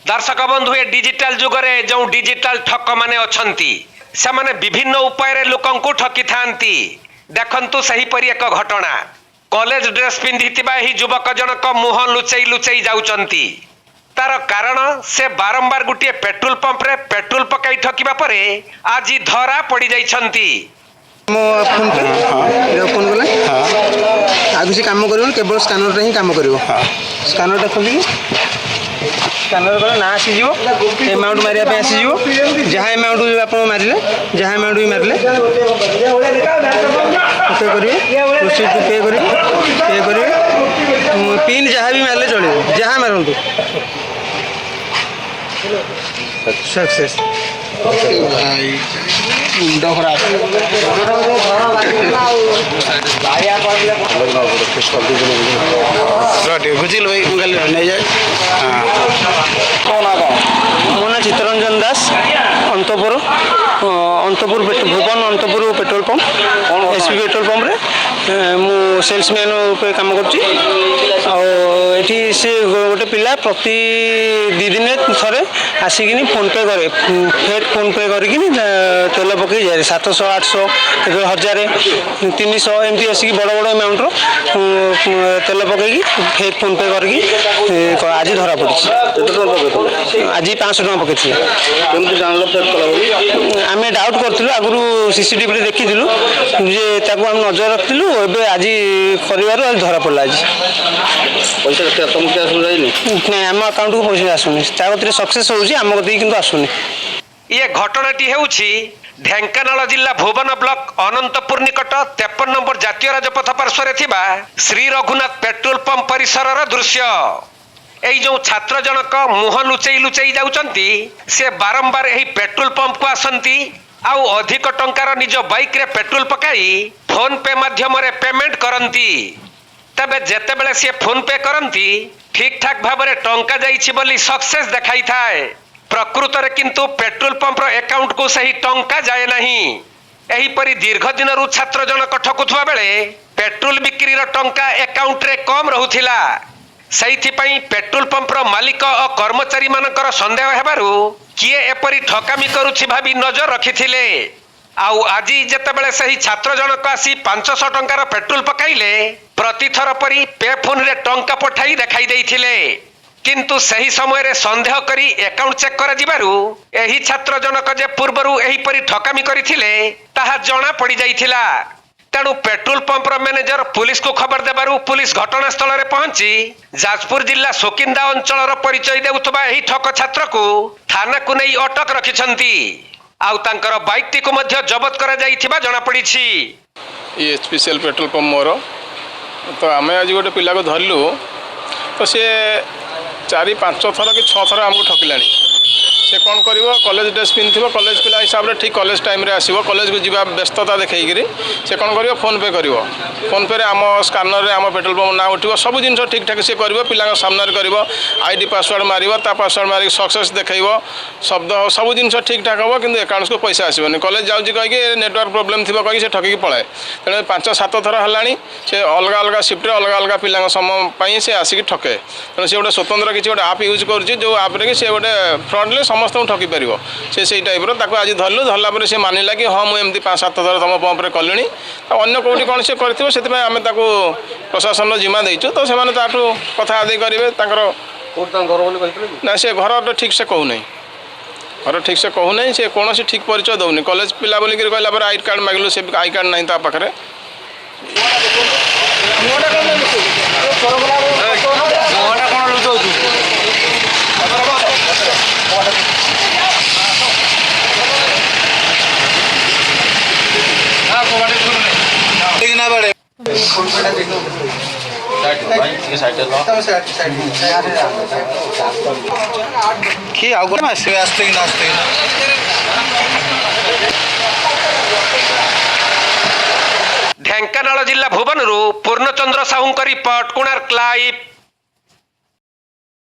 दर्शक बंधु ए डिजिटल जुगरे जो डिजिटल ठक माने अछंती से माने विभिन्न उपाय रे लोकंकु ठकी थांती। देखंतु सही परि एक घटना कॉलेज ड्रेस पिंधितिबा ही युवक जनक मुह लुचई लुचई जाउचंती। तार कारण से बारंबार गुटिए पेट्रोल पंप रे पेट्रोल पकाई ठकिबा परे आज धरा पड़ी जाइछंती। फोन पे फोन कले आगे से काम कर केवल स्कानर ही काम कर स्कानर खोलिक स्कानर कले ना आसीज एमाउंट मारे आसीज जहाँ एमाउंट आप मारे जहाँ एमाउंट भी मारे पे करेंगे प्रोसीड टू पे करेंगे पिन जहाँ भी मारे चलो जहाँ मारतु सक्सेस बुझिल भाई नहीं जाए मो ना चित्तरंजन दास अंतपुर भुवन अंतपुर petrol pump SP petrol pump रे मु सेल्समैन रूप काम कर से गोटे पिला प्रति दी दिन थे आसिक फोन पे करे फेर फोन पे कर तेल पकई जाए 700 800 1000 300 एमती आसिक बड़ बड़ एमाउंट तेल पकई फेर फोन पे करके आज धरा पड़ी आज 500 टका पकई आम डाउट करूँ आगु सीसीटीवी देखी आम नजर रखिलु आज कर धरा पड़ा आज पैसा तुमको नहीं आम अकाउंट को पैसा आसुनी सक्सेस होउची आम कती किंतु आसुनी। ये घटनाटी हेउची ढेंकानाल जिला भुवन ब्लॉक अनंतपुर निकट 53 नंबर जातीय राजपथ पार्श्व थिबा श्री रघुनाथ पेट्रोल पंप परिसर दृश्य। एई जो छात्र जनक मुह लुचई लुचई जाउचंती से बारंबार एही पेट्रोल पंप को आसंती आउ अधिक टंकार निज बाइक रे पेट्रोल पकाई फोन पे माध्यम रे पेमेंट करंती। तबे जेते बेले से फोन पे करंती ठीक ठाक भाव में टंका जाइछि बोली सक्सेस देखाई थाए। प्रकृत रे किंतु पेट्रोल पंप रो अकाउंट को सही टंका जाए नहीं। एही परि दीर्घ दिन रु छात्र जनक ठकुथुवा बेले पेट्रोल बिक्री रो टंका अकाउंट रे कम रहुथिला। सहीथि पई पेट्रोल पंप रो मालिक और कर्मचारी मानकर संदेह हेबारु किए एपरि ठकामी करूछि भाबी नजर रखिथिले। आउ आज जेतेबेले सही छात्र जनक आसी 500 टंकार पेट्रोल पकाइले प्रतिथर परी पे फोन रे टंका पठाई देखाई देइथिले। किंतु सही समय रे संदेह करी अकाउंट चेक करा जिबारु एही छात्र जनक जे पूर्वरु एही परी ठकामी करिथिले ताहा जणा पड़ी जाइथिला। तेणु पेट्रोल पंप रो मैनेजर पुलिस को खबर देबारु पुलिस घटनास्थल रे पहुंची जाजपुर जिला सोकिंदा अंचल रो परिचय देउतबा एही ठक छात्र को थाना को नै अटक रखिछंती। आउ तांकर बाइक टी को मध्य जबत करा जाइथिबा जणा पड़ीछि। ये स्पेशल पेट्रोल पंप मोर तो आम आज गोटे पिला को धरलु तो सी 4-5 थर कि 6 थर आमको ठकिलानी। से कौन कर कॉलेज ड्रेस पिंधि कॉलेज पिला हिसाब से ठीक कॉलेज टाइम रे आसो कॉलेज को जीवा व्यस्तता देखी से कौन कर फोन पे कर फोन पे आम स्कानर रे आम पेट्रोल पंप ना उठो सब जिन ठीक ठाक से कर पिला सामने कर आईडी पासवर्ड मार पासवर्ड मारिक सक्सेस देख शब्द सब जिन ठीक ठाक हम कि अकाउंट को पैसा आसबनी कॉलेज जाऊँगी कहीं नेटवर्क प्रोब्लेम थी कहीं से ठकिकी पलाए। तेणु 5-7 थर है से अलग अलग सिफ्ट्रे अलग अलग पिला समय से आसिक ठके। तेणु से गोटे स्वतंत्र किसी गोटे आप यूज कर आप्रे से गोटे फ्रंटली समस्त ठकी पार से टाइप आज धरलु धरला से मानिला कि हाँ मुझे 5-7 थर तुम पंप्रे कली अन्य कौटी कौन से करें प्रशासन जिम्मा देचु तो से कथा आदि करेंगे ना से घर ठीक से कहूना घर ठीक से कहूना से कौन ठीक परिचय दौनी कॉलेज पिला बोलिक कहला आई कार्ड मांगलु से आई कार्ड ना पाखे ढेंकानाल जिला भुवनरु पूर्णचंद्र साहू रिपोर्ट कोणार्क लाइव।